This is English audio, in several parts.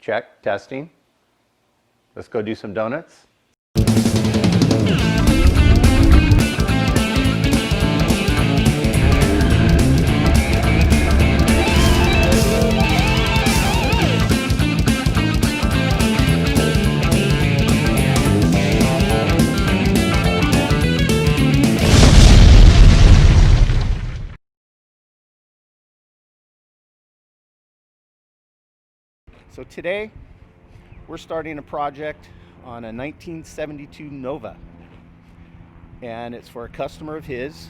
Check, testing. Let's go do some donuts. So today, we're starting a project on a 1972 Nova. And it's for a customer of his.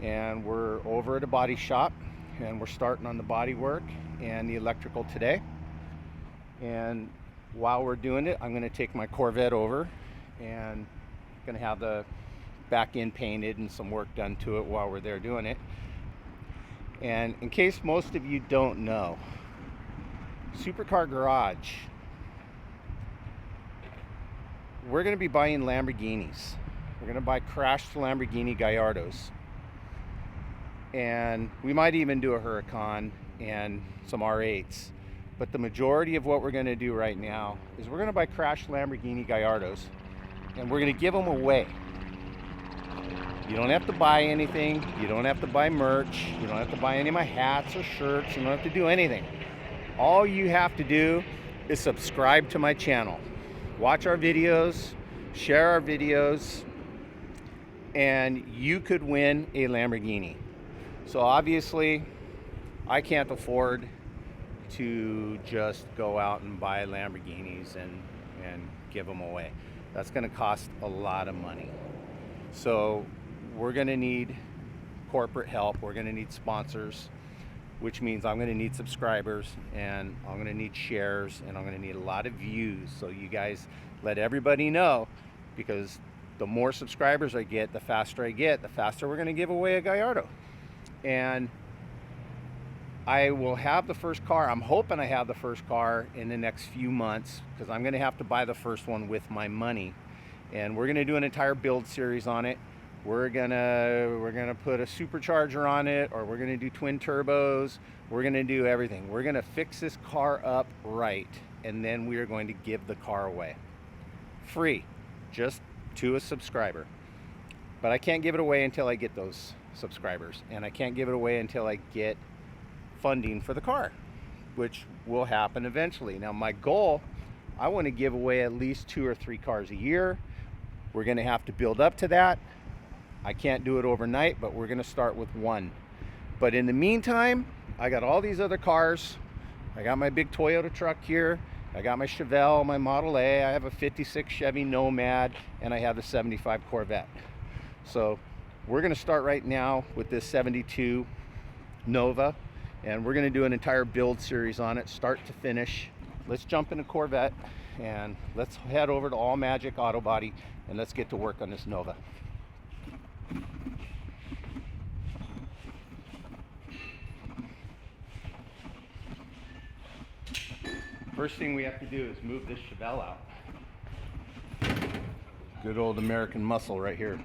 And we're over at a body shop. And we're starting on the body work and the electrical today. And while we're doing it, I'm going to take my Corvette over. And going to have the back end painted and some work done to it while we're there doing it. And in case most of you don't know, SuperCar Garage, we're going to be buying Lamborghinis. We're going to buy crashed Lamborghini Gallardos. And we might even do a Huracan and some R8s. But the majority of what we're going to do right now is we're going to buy crashed Lamborghini Gallardos. And we're going to give them away. You don't have to buy anything. You don't have to buy merch. You don't have to buy any of my hats or shirts. You don't have to do anything. All you have to do is subscribe to my channel, watch our videos, share our videos, and you could win a Lamborghini. So obviously, I can't afford to just go out and buy Lamborghinis and give them away. That's going to cost a lot of money. So we're going to need corporate help. We're going to need sponsors, which means I'm going to need subscribers, and I'm going to need shares, and I'm going to need a lot of views. So you guys let everybody know, because the more subscribers I get, the faster we're going to give away a Gallardo. And I will have the first car. I'm hoping I have the first car in the next few months, because I'm going to have to buy the first one with my money. And we're going to do an entire build series on it. We're gonna put a supercharger on it, or we're gonna do twin turbos. We're gonna do everything. We're gonna fix this car up right, and then we are going to give the car away free, just to a subscriber. But I can't give it away until I get those subscribers, and I can't give it away until I get funding for the car, which will happen eventually. Now my goal, I want to give away at least 2 or 3 cars a year. We're gonna have to build up to that. I can't do it overnight, but we're going to start with 1. But in the meantime, I got all these other cars. I got my big Toyota truck here. I got my Chevelle, my Model A. I have a 56 Chevy Nomad, and I have the 75 Corvette. So we're going to start right now with this 72 Nova, and we're going to do an entire build series on it, start to finish. Let's jump in a Corvette, and let's head over to All Magic Auto Body, and let's get to work on this Nova. First thing we have to do is move this Chevelle out. Good old American muscle right here.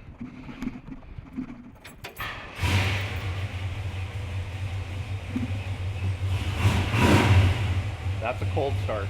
That's a cold start.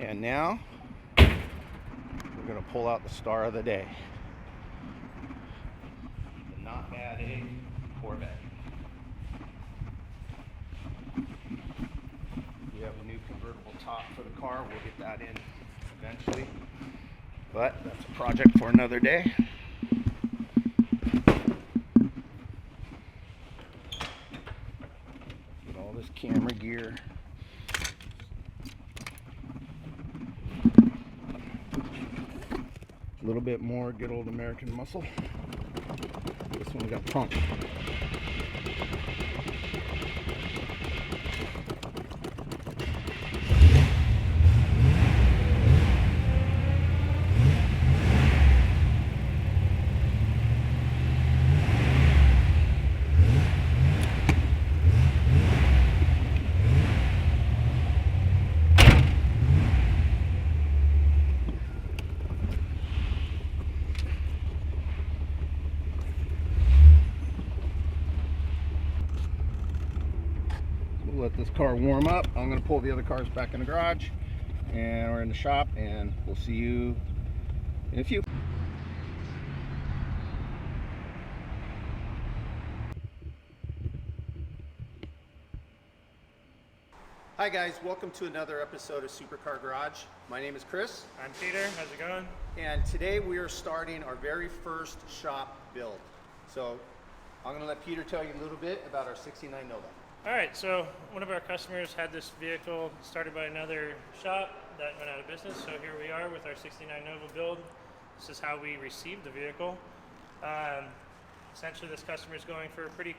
And now we're going to pull out the star of the day. The not bad A Corvette. We have a new convertible top for the car. We'll get that in eventually. But that's a project for another day. Get all this camera gear. A little bit more good old American muscle. This one got pumped. let this car warm up. I'm gonna pull the other cars back in the garage, and we're in the shop, and we'll see you in a few. Hi guys, welcome to another episode of SuperCar Garage. My name is Chris. I'm Peter, how's it going? And today we are starting our very first shop build. So I'm gonna let Peter tell you a little bit about our 69 Nova. All right, so one of our customers had this vehicle started by another shop that went out of business. So here we are with our 69 Nova build. This is how we received the vehicle. Essentially this customer is going for a pretty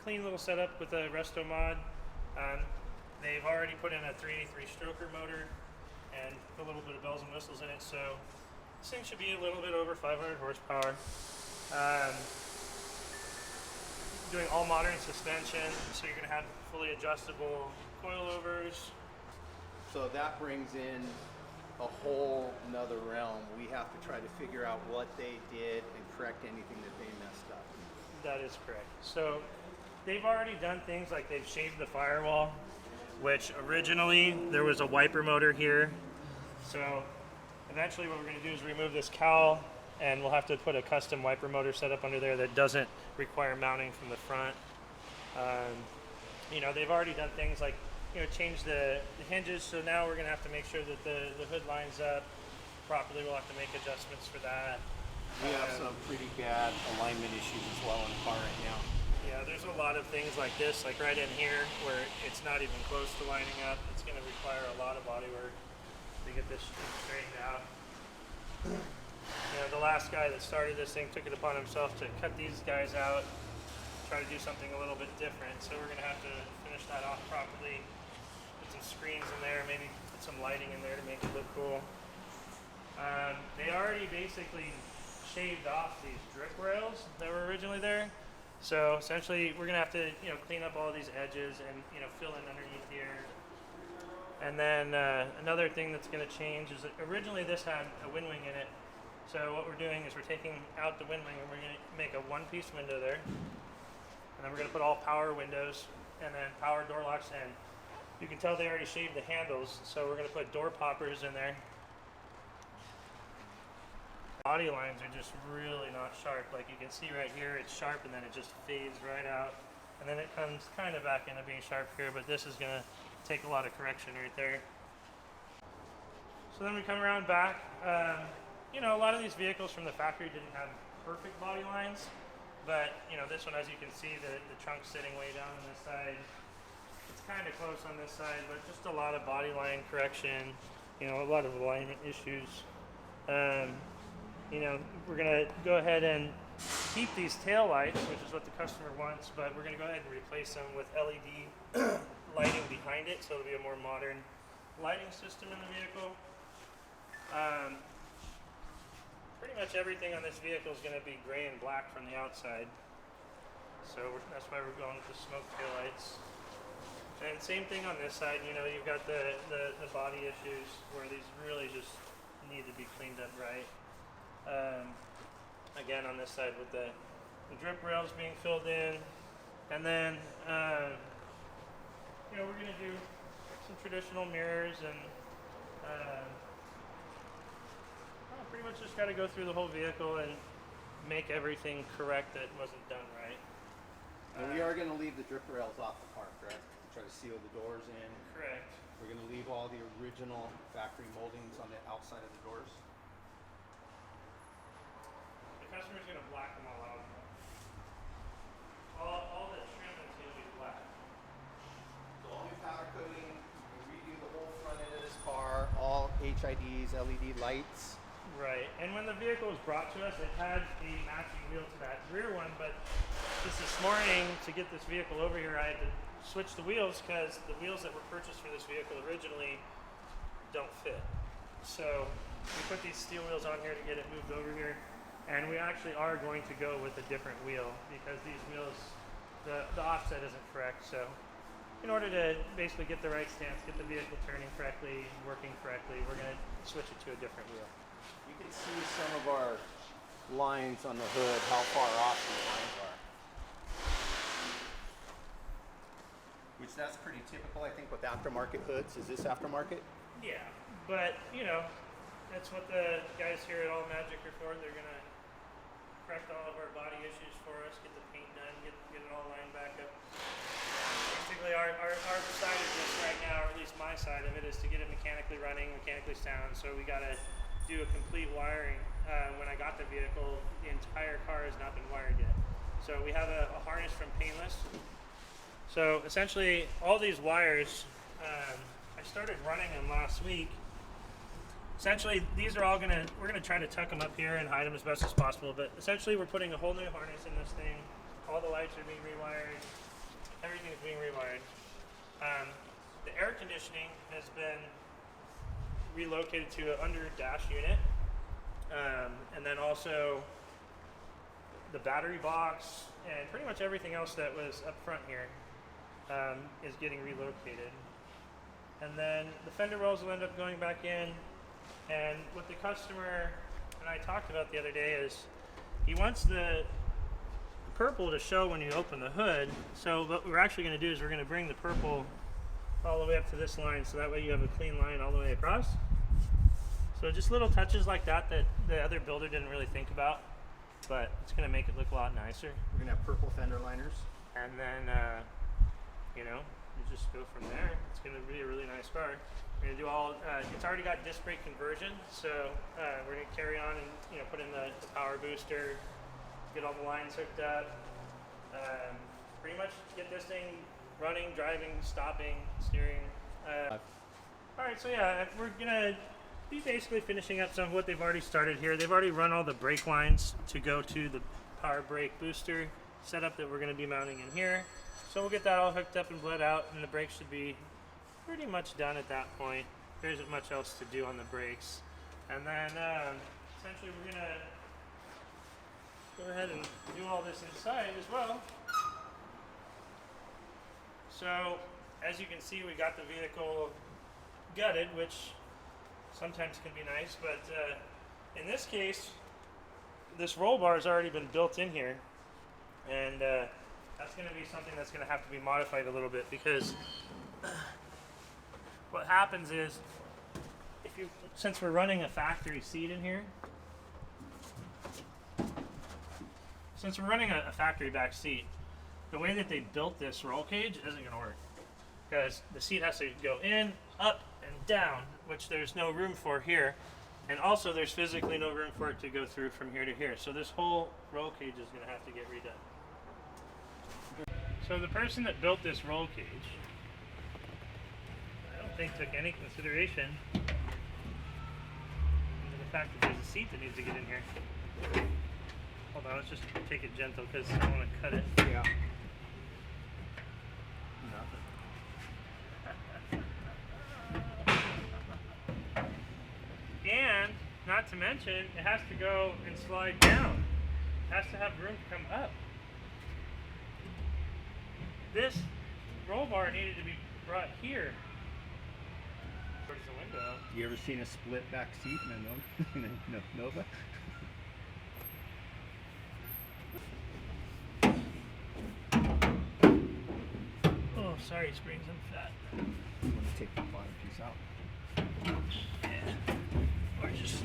clean little setup with a resto mod. They've already put in a 383 stroker motor and a little bit of bells and whistles in it, so this thing should be a little bit over 500 horsepower. Doing all modern suspension, so you're going to have fully adjustable coilovers. So that brings in a whole nother realm. We have to try to figure out what they did and correct anything that they messed up. That is correct. So they've already done things like they've shaved the firewall, which originally there was a wiper motor here. So eventually what we're going to do is remove this cowl, and we'll have to put a custom wiper motor setup under there that doesn't require mounting from the front. You know, they've already done things like, you know, change the hinges, so now we're going to have to make sure that the hood lines up properly. We'll have to make adjustments for that. We have some pretty bad alignment issues as well in the car right now. Yeah, there's a lot of things like this, like right in here, where it's not even close to lining up. It's going to require a lot of body work to get this straightened out. You know, the last guy that started this thing took it upon himself to cut these guys out, try to do something a little bit different. So we're going to have to finish that off properly, put some screens in there, maybe put some lighting in there to make it look cool. They already basically shaved off these drip rails that were originally there. So essentially we're gonna have to, you know, clean up all these edges and, you know, fill in underneath here. And then another thing that's gonna change is that originally this had a wind wing in it. So what we're doing is we're taking out the wind wing and we're gonna make a one-piece window there. And then we're gonna put all power windows and then power door locks in. You can tell they already shaved the handles, so we're gonna put door poppers in there. Body lines are just really not sharp. Like you can see right here, it's sharp and then it just fades right out. And then it comes kind of back into being sharp here, but this is gonna take a lot of correction right there. So then we come around back. You know, a lot of these vehicles from the factory didn't have perfect body lines, but you know, this one, as you can see, the trunk's sitting way down on this side. It's kind of close on this side, but just a lot of body line correction, you know, a lot of alignment issues. You know, we're gonna go ahead and keep these tail lights, which is what the customer wants, but we're gonna go ahead and replace them with LED lighting behind it, so it'll be a more modern lighting system in the vehicle. Pretty much everything on this vehicle is gonna be gray and black from the outside, so that's why we're going with the smoke tail lights. And same thing on this side. You know, you've got the body issues where these really just need to be cleaned up right. Again, on this side with the drip rails being filled in, and then you know, we're going to do some traditional mirrors and pretty much just got to go through the whole vehicle and make everything correct that wasn't done right. And we are going to leave the drip rails off the car, correct? Try to seal the doors in. Correct. We're going to leave all the original factory moldings on the outside of the doors. The customer's going to black them all out. All the trim is going to be black. So all new powder coating, we redo the whole front end of this car, all HIDs, LED lights. Right, and when the vehicle was brought to us, it had a matching wheel to that rear one, but this morning, to get this vehicle over here, I had to switch the wheels because the wheels that were purchased for this vehicle originally don't fit. So we put these steel wheels on here to get it moved over here, and we actually are going to go with a different wheel because these wheels, the offset isn't correct. So in order to basically get the right stance, get the vehicle turning correctly, working correctly, we're going to switch it to a different wheel. You can see some of our lines on the hood, how far off these lines are. which that's pretty typical, I think, with aftermarket hoods. Is this aftermarket? Yeah, but you know, that's what the guys here at All Magic are for. They're gonna correct all of our body issues for us, get the paint done, get it all lined back up. Basically, our side of this right now, or at least my side of it, is to get it mechanically running, mechanically sound. So we gotta do a complete wiring. When I got the vehicle, the entire car has not been wired yet. So we have a harness from Painless. So essentially, all these wires, I started running them last week. Essentially, these are all we're gonna try to tuck them up here and hide them as best as possible. But essentially, we're putting a whole new harness in this thing. All the lights are being rewired. Everything's being rewired. The air conditioning has been relocated to an under dash unit. And then also the battery box and pretty much everything else that was up front here is getting relocated. And then the fender wells will end up going back in. And what the customer and I talked about the other day is he wants the purple to show when you open the hood. So what we're actually going to do is we're going to bring the purple all the way up to this line, so that way you have a clean line all the way across. So just little touches like that the other builder didn't really think about, but it's going to make it look a lot nicer. We're going to have purple fender liners. And then, you know, you just go from there. It's going to be a really nice car. We're going to do all, it's already got disc brake conversion, so we're going to carry on and, you know, put in the power booster, get all the lines hooked up, pretty much get this thing running, driving, stopping, steering. All right, so yeah, we're going to be basically finishing up some of what they've already started here. They've already run all the brake lines to go to the power brake booster setup that we're going to be mounting in here. So we'll get that all hooked up and bled out, and the brakes should be pretty much done at that point. There isn't much else to do on the brakes. And then essentially we're going to go ahead and do all this inside as well. So as you can see, we got the vehicle gutted, which sometimes can be nice, but in this case, this roll bar has already been built in here, and that's going to be something that's going to have to be modified a little bit, because what happens is, since we're running a factory seat in here, since we're running a factory back seat, the way that they built this roll cage isn't going to work, because the seat has to go in, up, and down, which there's no room for here, and also there's physically no room for it to go through from here to here. So this whole roll cage is going to have to get redone. So the person that built this roll cage, I don't think took any consideration into the fact that there's a seat that needs to get in here. Hold on, let's just take it gentle because I don't want to cut it. Yeah. And not to mention, it has to go and slide down. It has to have room to come up. This roll bar needed to be brought here. Towards the window. You ever seen a split back seat in a Nova? Oh, sorry, springs, I'm fat. You want to take the bottom piece out? Yeah. Or just...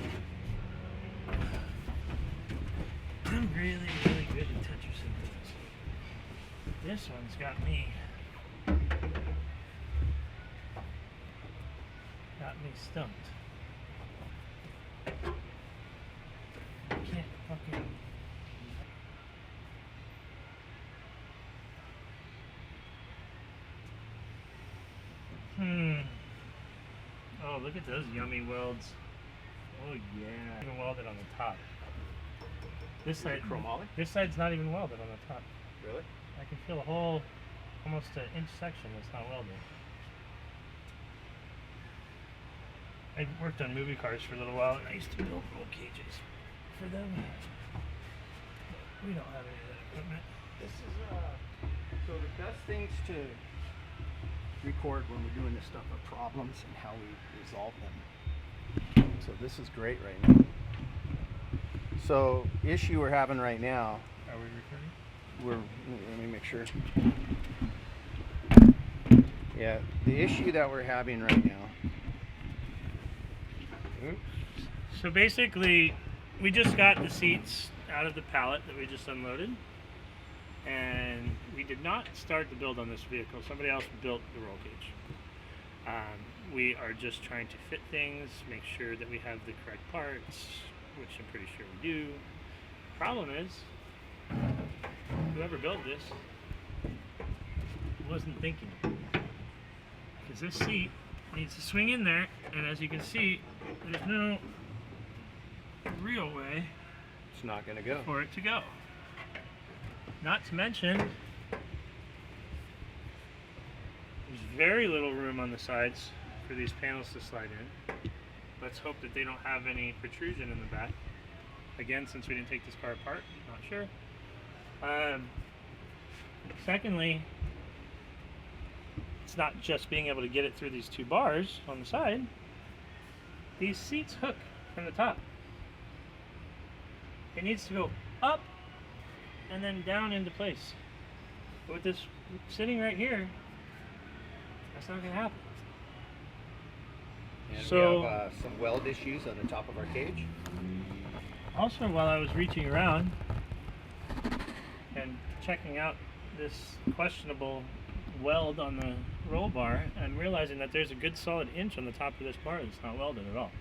I'm really, really good at Tetris and things. This one's got me stumped. I can't fucking... Oh, look at those yummy welds. Oh yeah. Even welded on the top. This side, chromoly? This side's not even welded on the top. Really? I can feel a whole, almost an inch section that's not welded. I worked on movie cars for a little while, and I used to build roll cages for them. We don't have any of that equipment. This is so the best things to record when we're doing this stuff are problems and how we resolve them. So this is great right now. So issue we're having right now. Are we recording? Let me make sure. Yeah, the issue that we're having right now. So basically, we just got the seats out of the pallet that we just unloaded, and we did not start the build on this vehicle. Somebody else built the roll cage. We are just trying to fit things, make sure that we have the correct parts, which I'm pretty sure we do. Problem is, whoever built this wasn't thinking, because this seat needs to swing in there, and as you can see, there's no real way It's not going to go. for it to go. Not to mention, there's very little room on the sides for these panels to slide in. Let's hope that they don't have any protrusion in the back. Again, since we didn't take this car apart, not sure. Secondly, it's not just being able to get it through these two bars on the side. These seats hook from the top. It needs to go up and then down into place. But with this sitting right here, that's not going to happen. And So- we have some weld issues on the top of our cage. Also, while I was reaching around and checking out this questionable weld on the roll bar, I'm realizing that there's a good solid inch on the top of this bar that's not welded at all.